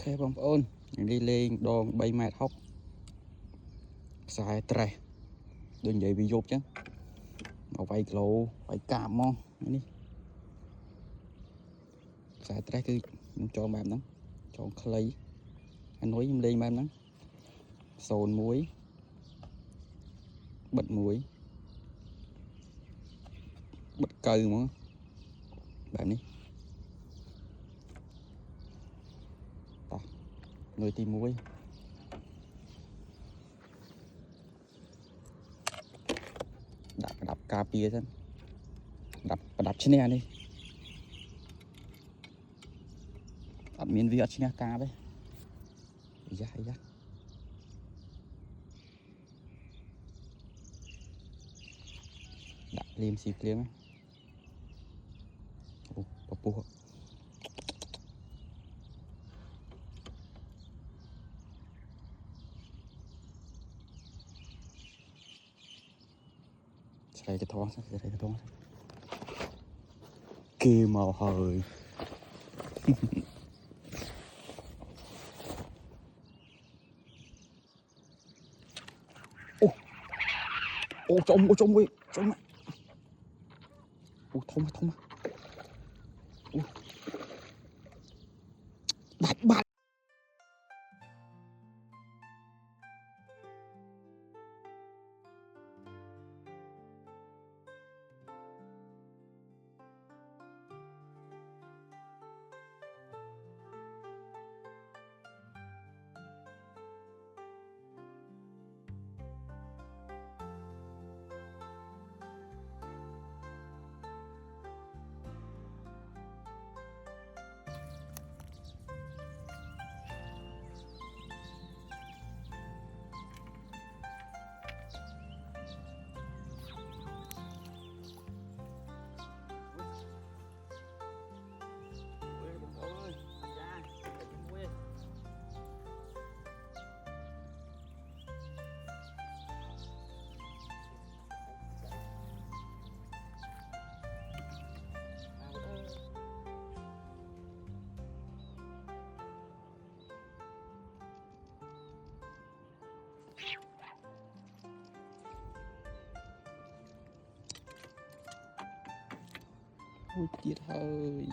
Ok bông ôn đi lên đòn bay mệt hóc xài tre đừng vậy bị dột chứ mà vay lỗ phải cảm mong đi xài tre cứ cho bạn đó cho clay anh nói em lên bạn đó sồn muối bật muối bật cừ mà bạn đi người tìm muối đập cà pia thân đập trên này đi đập miếng việt trên này cà đấy dạ đập liềm xì liềm ấy bốใส่กระท้องใส่กระท้องเกมเอาเฮ้ยโอ้จมเว้ยจมโอ้ทมโอ้บาดôi chết hơi